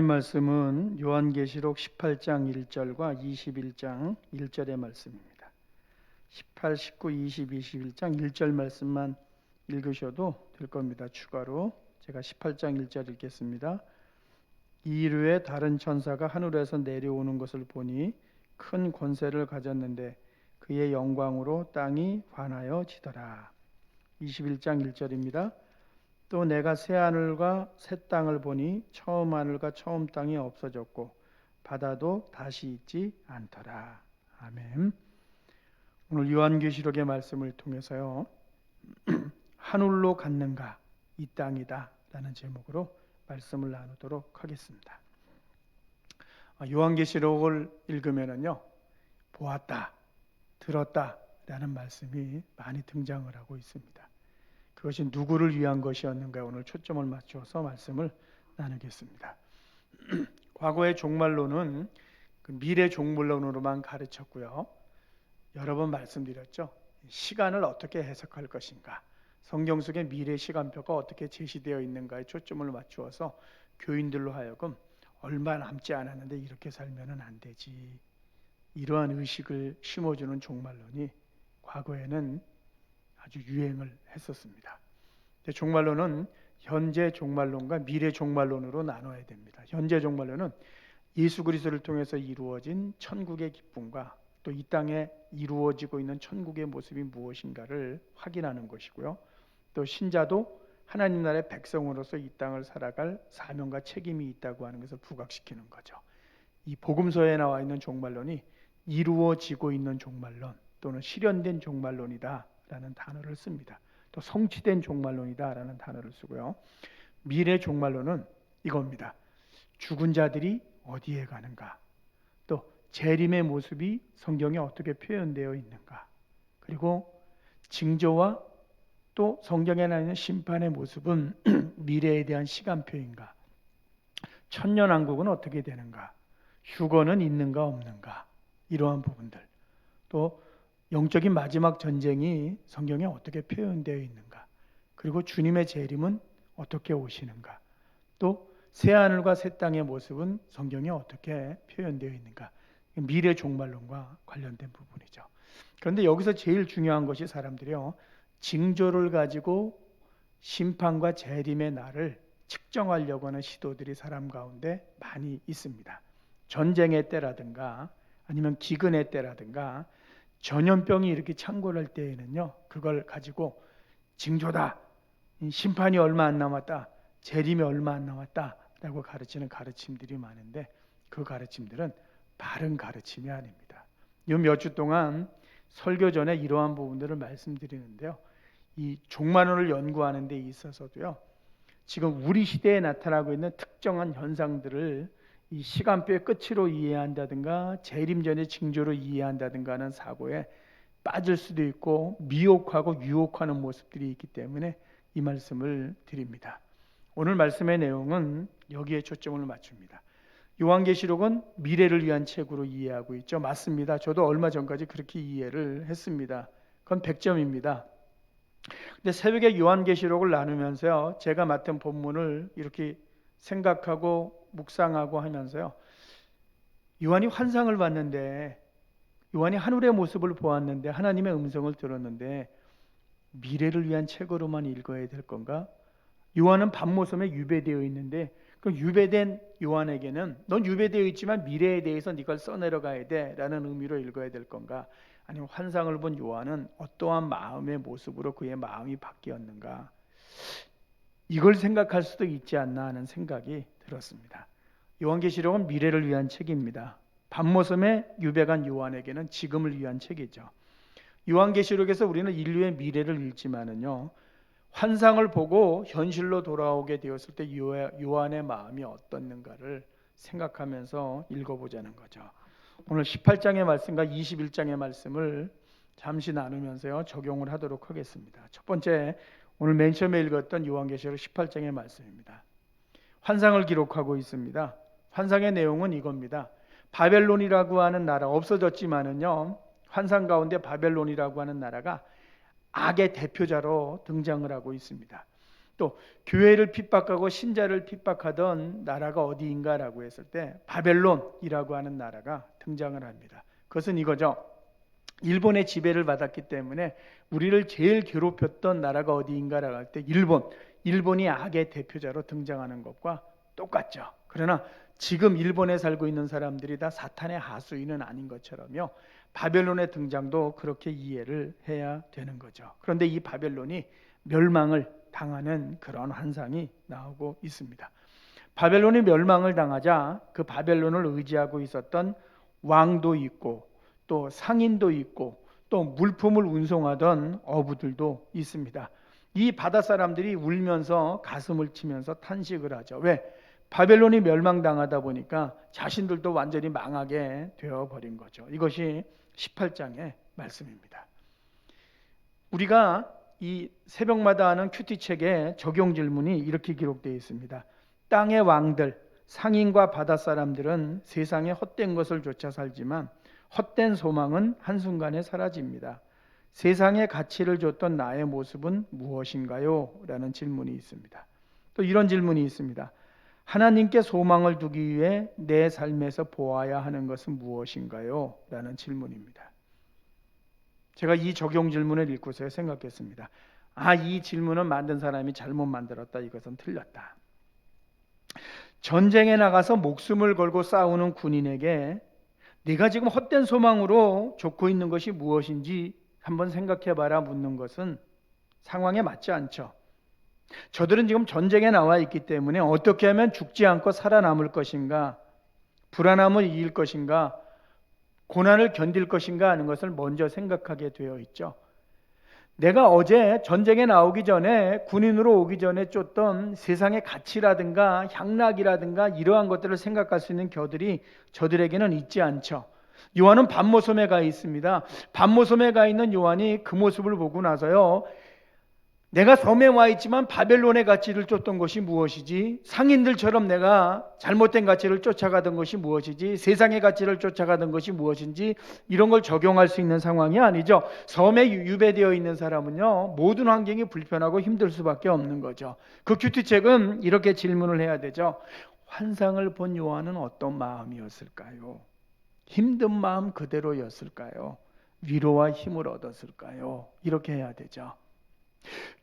말씀은 요한계시록 18장 1절과 21장 1절의 말씀입니다. 18, 19, 20, 21장 1절 말씀만 읽으셔도 될 겁니다. 추가로 제가 18장 1절 읽겠습니다. 이르에 다른 천사가 하늘에서 내려오는 것을 보니 큰 권세를 가졌는데 그의 영광으로 땅이 환하여지더라. 21장 1절입니다. 또 내가 새 하늘과 새 땅을 보니 처음 하늘과 처음 땅이 없어졌고 바다도 다시 있지 않더라. 아멘. 오늘 요한계시록의 말씀을 통해서요, 하늘로 갔는가 이 땅이다 라는 제목으로 말씀을 나누도록 하겠습니다. 요한계시록을 읽으면은요, 보았다, 들었다 라는 말씀이 많이 등장을 하고 있습니다. 그것이 누구를 위한 것이었는가 오늘 초점을 맞춰서 말씀을 나누겠습니다. 과거의 종말론은 미래 종말론으로만 가르쳤고요. 여러 번 말씀드렸죠. 시간을 어떻게 해석할 것인가, 성경 속의 미래 시간표가 어떻게 제시되어 있는가에 초점을 맞추어서 교인들로 하여금 얼마 남지 않았는데 이렇게 살면 안 되지, 이러한 의식을 심어주는 종말론이 과거에는 아주 유행을 했었습니다. 종말론은 현재 종말론과 미래 종말론으로 나눠야 됩니다. 현재 종말론은 예수 그리스도를 통해서 이루어진 천국의 기쁨과 또 이 땅에 이루어지고 있는 천국의 모습이 무엇인가를 확인하는 것이고요. 또 신자도 하나님 나라의 백성으로서 이 땅을 살아갈 사명과 책임이 있다고 하는 것을 부각시키는 거죠. 이 복음서에 나와 있는 종말론이 이루어지고 있는 종말론 또는 실현된 종말론이다 라는 단어를 씁니다. 또 성취된 종말론이다 라는 단어를 쓰고요. 미래 종말론은 이겁니다. 죽은 자들이 어디에 가는가, 또 재림의 모습이 성경에 어떻게 표현되어 있는가, 그리고 징조와 또 성경에 나오는 심판의 모습은 미래에 대한 시간표인가, 천년왕국은 어떻게 되는가, 휴거는 있는가 없는가, 이러한 부분들, 또 영적인 마지막 전쟁이 성경에 어떻게 표현되어 있는가, 그리고 주님의 재림은 어떻게 오시는가, 또 새하늘과 새 땅의 모습은 성경에 어떻게 표현되어 있는가, 미래 종말론과 관련된 부분이죠. 그런데 여기서 제일 중요한 것이 사람들이요, 징조를 가지고 심판과 재림의 날을 측정하려고 하는 시도들이 사람 가운데 많이 있습니다. 전쟁의 때라든가 아니면 기근의 때라든가 전염병이 이렇게 창궐할 때에는요, 그걸 가지고 징조다, 심판이 얼마 안 남았다, 재림이 얼마 안 남았다 라고 가르치는 가르침들이 많은데 그 가르침들은 바른 가르침이 아닙니다. 이 몇 주 동안 설교 전에 이러한 부분들을 말씀드리는데요, 이 종말론을 연구하는 데 있어서도요, 지금 우리 시대에 나타나고 있는 특정한 현상들을 이 시간표의 끝으로 이해한다든가 재림 전의 징조로 이해한다든가 하는 사고에 빠질 수도 있고 미혹하고 유혹하는 모습들이 있기 때문에 이 말씀을 드립니다. 오늘 말씀의 내용은 여기에 초점을 맞춥니다. 요한계시록은 미래를 위한 책으로 이해하고 있죠. 맞습니다. 저도 얼마 전까지 그렇게 이해를 했습니다. 그건 100점입니다. 근데 새벽에 요한계시록을 나누면서요, 제가 맡은 본문을 이렇게 생각하고 묵상하고 하면서요, 요한이 환상을 봤는데, 요한이 하늘의 모습을 보았는데, 하나님의 음성을 들었는데 미래를 위한 책으로만 읽어야 될 건가? 요한은 밤모섬에 유배되어 있는데 그 유배된 요한에게는 넌 유배되어 있지만 미래에 대해서 네가 써내려가야 돼 라는 의미로 읽어야 될 건가? 아니면 환상을 본 요한은 어떠한 마음의 모습으로 그의 마음이 바뀌었는가? 이걸 생각할 수도 있지 않나 하는 생각이 들었습니다. 요한계시록은 미래를 위한 책입니다. 밤모섬에 유배간 요한에게는 지금을 위한 책이죠. 요한계시록에서 우리는 인류의 미래를 읽지만은요, 환상을 보고 현실로 돌아오게 되었을 때 요한의 마음이 어떻는가를 생각하면서 읽어보자는 거죠. 오늘 18장의 말씀과 21장의 말씀을 잠시 나누면서요, 적용을 하도록 하겠습니다. 첫 번째, 오늘 맨 처음에 읽었던 요한계시록 18장의 말씀입니다. 환상을 기록하고 있습니다. 환상의 내용은 이겁니다. 바벨론이라고 하는 나라 없어졌지만은요, 환상 가운데 바벨론이라고 하는 나라가 악의 대표자로 등장을 하고 있습니다. 또 교회를 핍박하고 신자를 핍박하던 나라가 어디인가라고 했을 때 바벨론이라고 하는 나라가 등장을 합니다. 그것은 이거죠. 일본의 지배를 받았기 때문에 우리를 제일 괴롭혔던 나라가 어디인가라고 할 때 일본이 악의 대표자로 등장하는 것과 똑같죠. 그러나 지금 일본에 살고 있는 사람들이 다 사탄의 하수인은 아닌 것처럼요, 바벨론의 등장도 그렇게 이해를 해야 되는 거죠. 그런데 이 바벨론이 멸망을 당하는 그런 환상이 나오고 있습니다. 바벨론이 멸망을 당하자 그 바벨론을 의지하고 있었던 왕도 있고 또 상인도 있고 또 물품을 운송하던 어부들도 있습니다. 이 바다 사람들이 울면서 가슴을 치면서 탄식을 하죠. 왜? 바벨론이 멸망당하다 보니까 자신들도 완전히 망하게 되어버린 거죠. 이것이 18장의 말씀입니다. 우리가 이 새벽마다 하는 큐티책에 적용 질문이 이렇게 기록되어 있습니다. 땅의 왕들, 상인과 바다 사람들은 세상에 헛된 것을 쫓아 살지만 헛된 소망은 한순간에 사라집니다. 세상에 가치를 줬던 나의 모습은 무엇인가요? 라는 질문이 있습니다. 또 이런 질문이 있습니다. 하나님께 소망을 두기 위해 내 삶에서 보아야 하는 것은 무엇인가요? 라는 질문입니다. 제가 이 적용 질문을 읽고서 생각했습니다. 이 질문은 만든 사람이 잘못 만들었다. 이것은 틀렸다. 전쟁에 나가서 목숨을 걸고 싸우는 군인에게 네가 지금 헛된 소망으로 쫓고 있는 것이 무엇인지 한번 생각해봐라 묻는 것은 상황에 맞지 않죠. 저들은 지금 전쟁에 나와 있기 때문에 어떻게 하면 죽지 않고 살아남을 것인가, 불안함을 이길 것인가, 고난을 견딜 것인가 하는 것을 먼저 생각하게 되어 있죠. 내가 어제 전쟁에 나오기 전에, 군인으로 오기 전에 쫓던 세상의 가치라든가 향락이라든가 이러한 것들을 생각할 수 있는 겨들이 저들에게는 있지 않죠. 요한은 밤모섬에 가 있습니다. 밤모섬에 가 있는 요한이 그 모습을 보고 나서요, 내가 섬에 와 있지만 바벨론의 가치를 쫓던 것이 무엇이지? 상인들처럼 내가 잘못된 가치를 쫓아가던 것이 무엇이지? 세상의 가치를 쫓아가던 것이 무엇인지 이런 걸 적용할 수 있는 상황이 아니죠. 섬에 유배되어 있는 사람은요, 모든 환경이 불편하고 힘들 수밖에 없는 거죠. 그 큐티책은 이렇게 질문을 해야 되죠. 환상을 본 요한은 어떤 마음이었을까요? 힘든 마음 그대로였을까요? 위로와 힘을 얻었을까요? 이렇게 해야 되죠.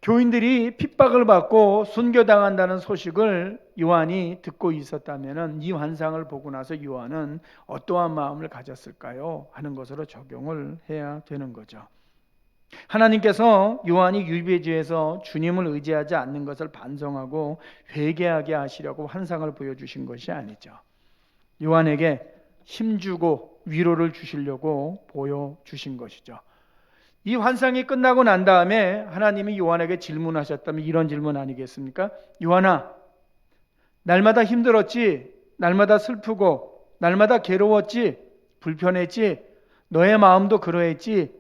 교인들이 핍박을 받고 순교당한다는 소식을 요한이 듣고 있었다면 이 환상을 보고 나서 요한은 어떠한 마음을 가졌을까요? 하는 것으로 적용을 해야 되는 거죠. 하나님께서 요한이 유배지에서 주님을 의지하지 않는 것을 반성하고 회개하게 하시려고 환상을 보여주신 것이 아니죠. 요한에게 힘주고 위로를 주시려고 보여주신 것이죠. 이 환상이 끝나고 난 다음에 하나님이 요한에게 질문하셨다면 이런 질문 아니겠습니까? 요한아, 날마다 힘들었지? 날마다 슬프고 날마다 괴로웠지? 불편했지? 너의 마음도 그러했지?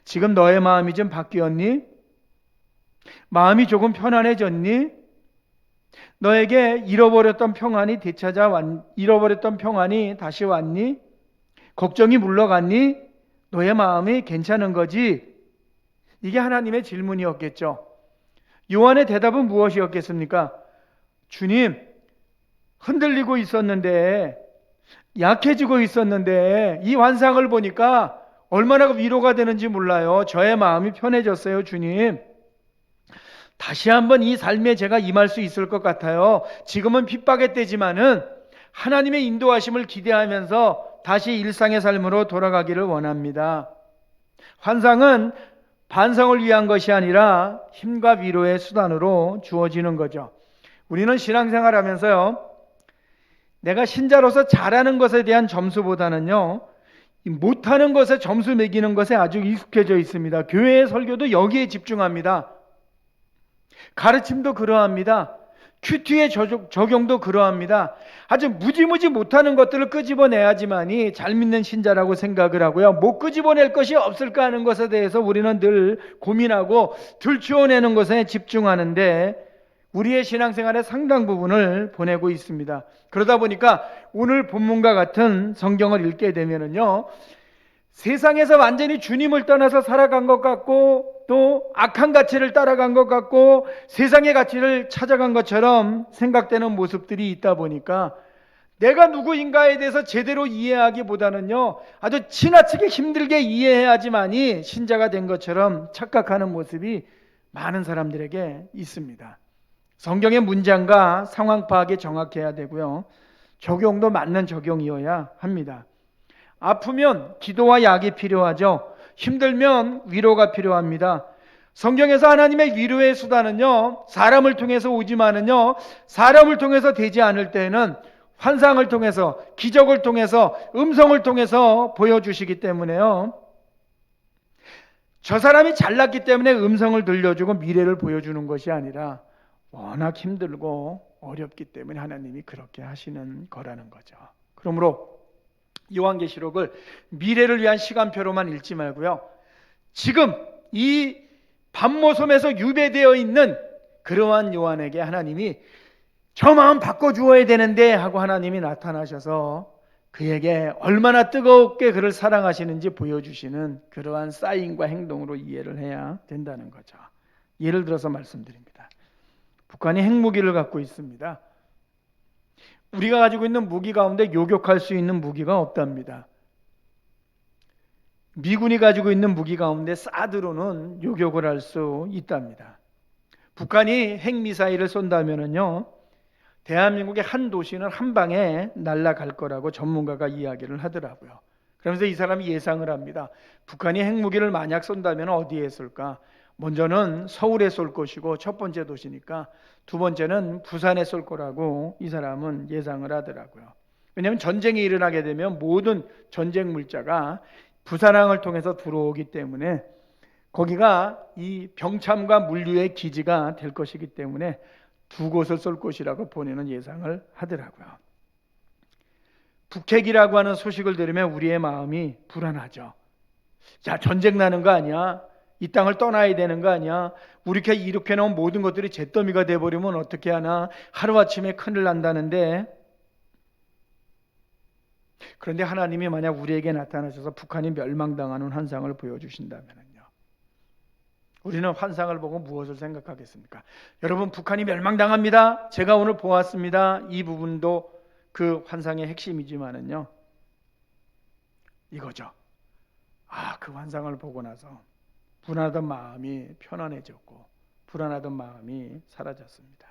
지금 너의 마음이 좀 바뀌었니? 마음이 조금 편안해졌니? 너에게 잃어버렸던 평안이 잃어버렸던 평안이 다시 왔니? 걱정이 물러갔니? 너의 마음이 괜찮은 거지? 이게 하나님의 질문이었겠죠. 요한의 대답은 무엇이었겠습니까? 주님, 흔들리고 있었는데, 약해지고 있었는데 이 환상을 보니까 얼마나 위로가 되는지 몰라요. 저의 마음이 편해졌어요, 주님. 다시 한번 이 삶에 제가 임할 수 있을 것 같아요. 지금은 핍박의 때지만은 하나님의 인도하심을 기대하면서 다시 일상의 삶으로 돌아가기를 원합니다. 환상은 반성을 위한 것이 아니라 힘과 위로의 수단으로 주어지는 거죠. 우리는 신앙생활 하면서요, 내가 신자로서 잘하는 것에 대한 점수보다는요, 못하는 것에 점수 매기는 것에 아주 익숙해져 있습니다. 교회의 설교도 여기에 집중합니다. 가르침도 그러합니다. 큐티의 적용도 그러합니다. 아주 무지무지 못하는 것들을 끄집어내야지만이 잘 믿는 신자라고 생각을 하고요. 못 끄집어낼 것이 없을까 하는 것에 대해서 우리는 늘 고민하고 들추어내는 것에 집중하는데 우리의 신앙생활의 상당 부분을 보내고 있습니다. 그러다 보니까 오늘 본문과 같은 성경을 읽게 되면은요, 세상에서 완전히 주님을 떠나서 살아간 것 같고 또 악한 가치를 따라간 것 같고 세상의 가치를 찾아간 것처럼 생각되는 모습들이 있다 보니까 내가 누구인가에 대해서 제대로 이해하기보다는요, 아주 지나치게 힘들게 이해해야지만이 신자가 된 것처럼 착각하는 모습이 많은 사람들에게 있습니다. 성경의 문장과 상황 파악이 정확해야 되고요, 적용도 맞는 적용이어야 합니다. 아프면 기도와 약이 필요하죠. 힘들면 위로가 필요합니다. 성경에서 하나님의 위로의 수단은요, 사람을 통해서 오지만은요, 사람을 통해서 되지 않을 때에는 환상을 통해서, 기적을 통해서, 음성을 통해서 보여주시기 때문에요, 저 사람이 잘났기 때문에 음성을 들려주고 미래를 보여주는 것이 아니라 워낙 힘들고 어렵기 때문에 하나님이 그렇게 하시는 거라는 거죠. 그러므로 요한계시록을 미래를 위한 시간표로만 읽지 말고요, 지금 이 밤모섬에서 유배되어 있는 그러한 요한에게 하나님이 저 마음 바꿔주어야 되는데 하고 하나님이 나타나셔서 그에게 얼마나 뜨겁게 그를 사랑하시는지 보여주시는 그러한 사인과 행동으로 이해를 해야 된다는 거죠. 예를 들어서 말씀드립니다. 북한이 핵무기를 갖고 있습니다. 우리가 가지고 있는 무기 가운데 요격할 수 있는 무기가 없답니다. 미군이 가지고 있는 무기 가운데 사드로는 요격을 할 수 있답니다. 북한이 핵미사일을 쏜다면요, 대한민국의 한 도시는 한 방에 날아갈 거라고 전문가가 이야기를 하더라고요. 그러면서 이 사람이 예상을 합니다. 북한이 핵무기를 만약 쏜다면 어디에 쏠까? 먼저는 서울에 쏠 것이고 첫 번째 도시니까 두 번째는 부산에 쏠 거라고 이 사람은 예상을 하더라고요. 왜냐하면 전쟁이 일어나게 되면 모든 전쟁 물자가 부산항을 통해서 들어오기 때문에 거기가 이 병참과 물류의 기지가 될 것이기 때문에 두 곳을 쏠 것이라고 본인은 예상을 하더라고요. 북핵이라고 하는 소식을 들으면 우리의 마음이 불안하죠. 자, 전쟁 나는 거 아니야? 이 땅을 떠나야 되는 거 아니야? 우리 이렇게 놓은 모든 것들이 잿더미가 돼버리면 어떻게 하나? 하루아침에 큰일 난다는데, 그런데 하나님이 만약 우리에게 나타나셔서 북한이 멸망당하는 환상을 보여주신다면요, 우리는 환상을 보고 무엇을 생각하겠습니까? 여러분, 북한이 멸망당합니다. 제가 오늘 보았습니다. 이 부분도 그 환상의 핵심이지만은요, 이거죠. 그 환상을 보고 나서 불안하던 마음이 편안해졌고 불안하던 마음이 사라졌습니다.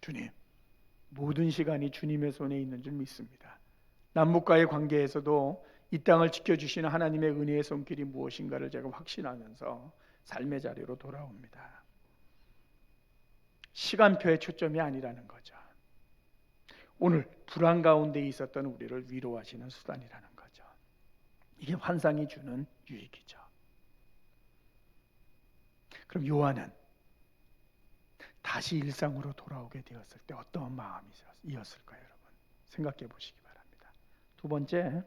주님, 모든 시간이 주님의 손에 있는 줄 믿습니다. 남북과의 관계에서도 이 땅을 지켜주시는 하나님의 은혜의 손길이 무엇인가를 제가 확신하면서 삶의 자리로 돌아옵니다. 시간표의 초점이 아니라는 거죠. 오늘 불안 가운데 있었던 우리를 위로하시는 수단이라는 거죠. 이게 환상이 주는 유익이죠. 그럼 요한은 다시 일상으로 돌아오게 되었을 때 어떤 마음이었을까요, 여러분? 생각해 보시기 바랍니다. 두 번째,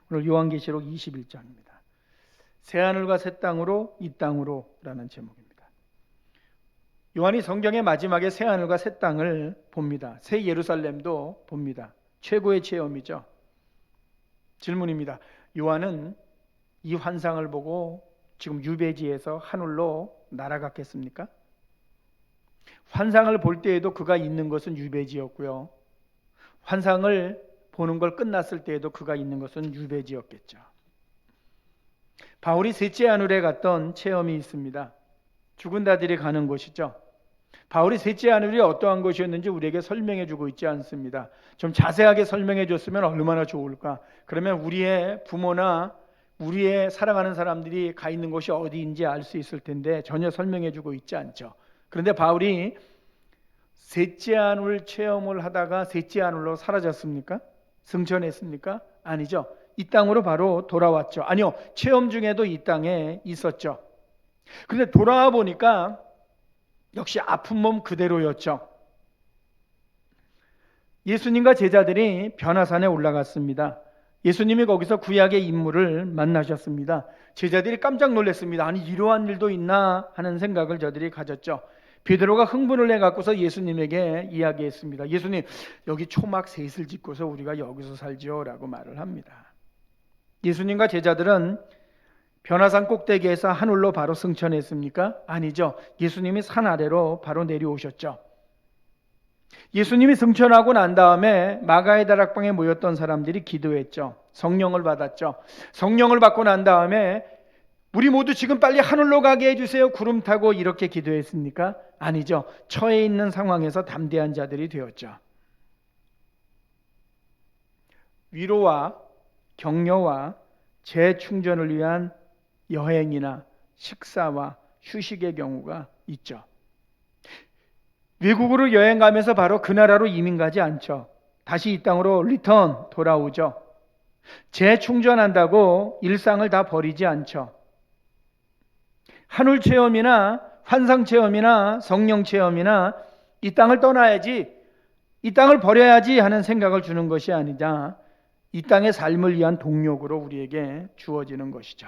오늘 요한계시록 21장입니다. 새하늘과 새 땅으로 이 땅으로 라는 제목입니다. 요한이 성경의 마지막에 새하늘과 새 땅을 봅니다. 새 예루살렘도 봅니다. 최고의 체험이죠. 질문입니다. 요한은 이 환상을 보고 지금 유배지에서 하늘로 날아갔겠습니까? 환상을 볼 때에도 그가 있는 것은 유배지였고요, 환상을 보는 걸 끝났을 때에도 그가 있는 것은 유배지였겠죠. 바울이 셋째 하늘에 갔던 체험이 있습니다. 죽은 자들이 가는 곳이죠. 바울이 셋째 하늘이 어떠한 것이었는지 우리에게 설명해 주고 있지 않습니다. 좀 자세하게 설명해 줬으면 얼마나 좋을까. 그러면 우리의 부모나 우리의 사랑하는 사람들이 가 있는 곳이 어디인지 알 수 있을 텐데 전혀 설명해 주고 있지 않죠. 그런데 바울이 셋째 하늘 체험을 하다가 셋째 하늘로 사라졌습니까? 승천했습니까? 아니죠. 이 땅으로 바로 돌아왔죠. 아니요, 체험 중에도 이 땅에 있었죠. 그런데 돌아와 보니까 역시 아픈 몸 그대로였죠. 예수님과 제자들이 변화산에 올라갔습니다. 예수님이 거기서 구약의 인물을 만나셨습니다. 제자들이 깜짝 놀랐습니다. 아니, 이러한 일도 있나 하는 생각을 저들이 가졌죠. 베드로가 흥분을 해갖고서 예수님에게 이야기했습니다. 예수님, 여기 초막 셋을 짓고서 우리가 여기서 살지요 라고 말을 합니다. 예수님과 제자들은 변화산 꼭대기에서 하늘로 바로 승천했습니까? 아니죠. 예수님이 산 아래로 바로 내려오셨죠. 예수님이 승천하고 난 다음에 마가의 다락방에 모였던 사람들이 기도했죠. 성령을 받았죠. 성령을 받고 난 다음에 우리 모두 지금 빨리 하늘로 가게 해주세요. 구름 타고 이렇게 기도했습니까? 아니죠. 처해 있는 상황에서 담대한 자들이 되었죠. 위로와 격려와 재충전을 위한 여행이나 식사와 휴식의 경우가 있죠. 외국으로 여행 가면서 바로 그 나라로 이민 가지 않죠. 다시 이 땅으로 돌아오죠. 재충전한다고 일상을 다 버리지 않죠. 하늘 체험이나 환상 체험이나 성령 체험이나 이 땅을 떠나야지, 이 땅을 버려야지 하는 생각을 주는 것이 아니라 이 땅의 삶을 위한 동력으로 우리에게 주어지는 것이죠.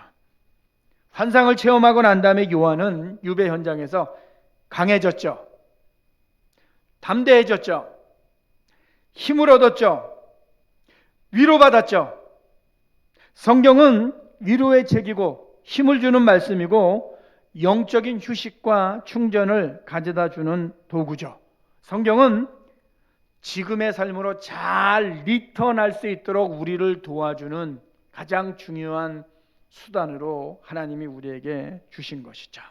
환상을 체험하고 난 다음에 요한은 유배 현장에서 강해졌죠. 담대해졌죠. 힘을 얻었죠. 위로받았죠. 성경은 위로의 책이고 힘을 주는 말씀이고 영적인 휴식과 충전을 가져다 주는 도구죠. 성경은 지금의 삶으로 잘 리턴할 수 있도록 우리를 도와주는 가장 중요한 수단으로 하나님이 우리에게 주신 것이죠.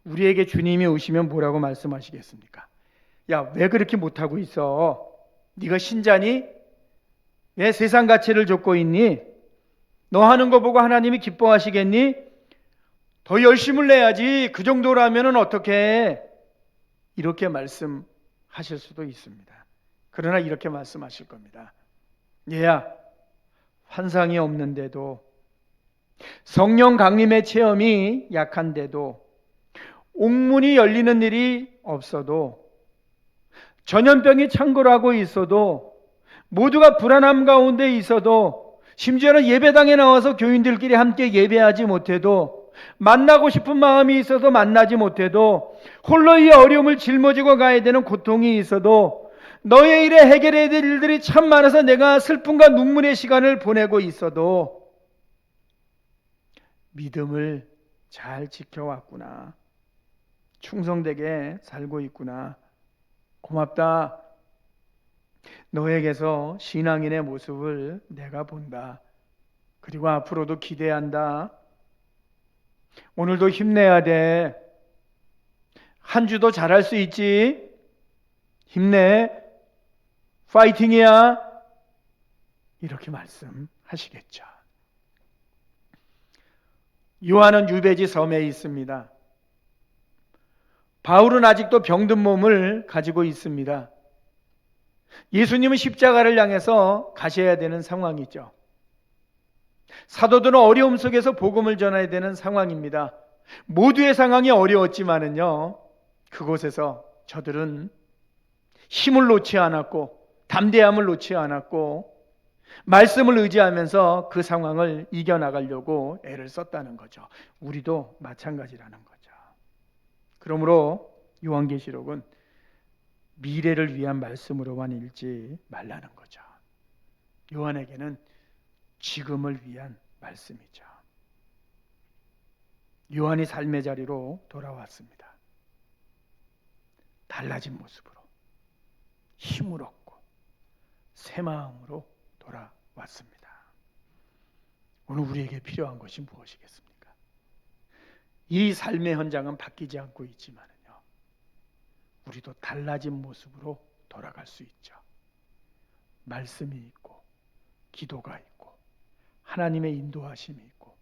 우리에게 주님이 오시면 뭐라고 말씀하시겠습니까? 야, 왜 그렇게 못하고 있어? 네가 신자니? 왜 세상 가치를 좇고 있니? 너 하는 거 보고 하나님이 기뻐하시겠니? 더 열심을 내야지. 그 정도라면 어떻게 해? 이렇게 말씀하실 수도 있습니다. 그러나 이렇게 말씀하실 겁니다. 얘야, 환상이 없는데도, 성령 강림의 체험이 약한데도, 옥문이 열리는 일이 없어도, 전염병이 창궐하고 있어도, 모두가 불안함 가운데 있어도, 심지어는 예배당에 나와서 교인들끼리 함께 예배하지 못해도, 만나고 싶은 마음이 있어도 만나지 못해도, 홀로 이 어려움을 짊어지고 가야 되는 고통이 있어도, 너의 일에 해결해야 될 일들이 참 많아서 내가 슬픔과 눈물의 시간을 보내고 있어도 믿음을 잘 지켜왔구나. 충성되게 살고 있구나. 고맙다. 너에게서 신앙인의 모습을 내가 본다. 그리고 앞으로도 기대한다. 오늘도 힘내야 돼. 한 주도 잘할 수 있지. 힘내. 파이팅이야. 이렇게 말씀하시겠죠. 요한은 유배지 섬에 있습니다. 바울은 아직도 병든 몸을 가지고 있습니다. 예수님은 십자가를 향해서 가셔야 되는 상황이죠. 사도들은 어려움 속에서 복음을 전해야 되는 상황입니다. 모두의 상황이 어려웠지만은요, 그곳에서 저들은 힘을 놓지 않았고 담대함을 놓지 않았고 말씀을 의지하면서 그 상황을 이겨나가려고 애를 썼다는 거죠. 우리도 마찬가지라는 거죠. 그러므로 요한계시록은 미래를 위한 말씀으로만 읽지 말라는 거죠. 요한에게는 지금을 위한 말씀이죠. 요한이 삶의 자리로 돌아왔습니다. 달라진 모습으로, 힘을 얻고 새 마음으로 돌아왔습니다. 오늘 우리에게 필요한 것이 무엇이겠습니까? 이 삶의 현장은 바뀌지 않고 있지만은요, 우리도 달라진 모습으로 돌아갈 수 있죠. 말씀이 있고, 기도가 있고, 하나님의 인도하심이 있고,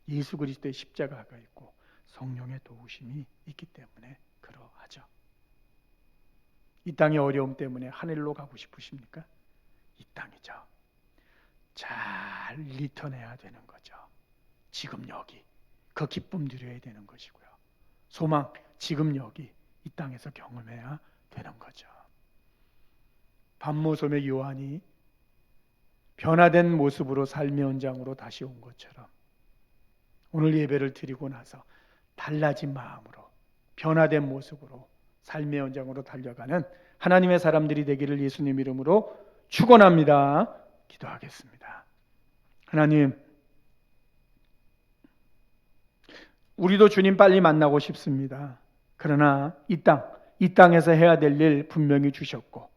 예수 그리스도의 십자가가 있고, 성령의 도우심이 있기 때문에 그러하죠. 이 땅의 어려움 때문에 하늘로 가고 싶으십니까? 이 땅이죠. 잘 리턴해야 되는 거죠. 지금 여기 그 기쁨 누려야 되는 것이고요. 소망 지금 여기 이 땅에서 경험해야 되는 거죠. 반모섬의 요한이 변화된 모습으로 삶의 현장으로 다시 온 것처럼 오늘 예배를 드리고 나서 달라진 마음으로 변화된 모습으로 삶의 현장으로 달려가는 하나님의 사람들이 되기를 예수님 이름으로 축원합니다. 기도하겠습니다. 하나님, 우리도 주님 빨리 만나고 싶습니다. 그러나 이 땅에서 해야 될 일 분명히 주셨고,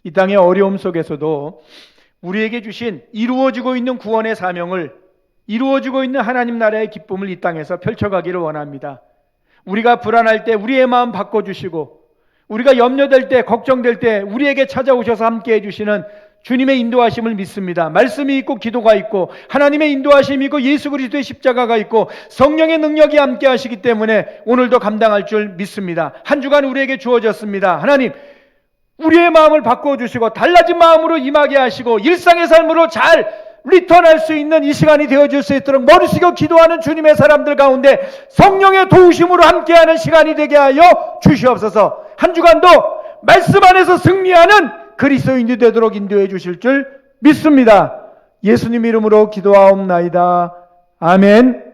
이 땅의 어려움 속에서도 우리에게 주신 이루어지고 있는 구원의 사명을, 이루어지고 있는 하나님 나라의 기쁨을 이 땅에서 펼쳐가기를 원합니다. 우리가 불안할 때 우리의 마음 바꿔주시고, 우리가 염려될 때, 걱정될 때 우리에게 찾아오셔서 함께 해주시는 주님의 인도하심을 믿습니다. 말씀이 있고 기도가 있고 하나님의 인도하심이 있고 예수 그리스도의 십자가가 있고 성령의 능력이 함께 하시기 때문에 오늘도 감당할 줄 믿습니다. 한 주간 우리에게 주어졌습니다. 하나님, 우리의 마음을 바꿔주시고 달라진 마음으로 임하게 하시고 일상의 삶으로 잘 리턴할 수 있는 이 시간이 되어질 수 있도록 머리 숙여 기도하는 주님의 사람들 가운데 성령의 도우심으로 함께하는 시간이 되게 하여 주시옵소서. 한 주간도 말씀 안에서 승리하는 그리스도인이 되도록 인도해 주실 줄 믿습니다. 예수님 이름으로 기도하옵나이다. 아멘.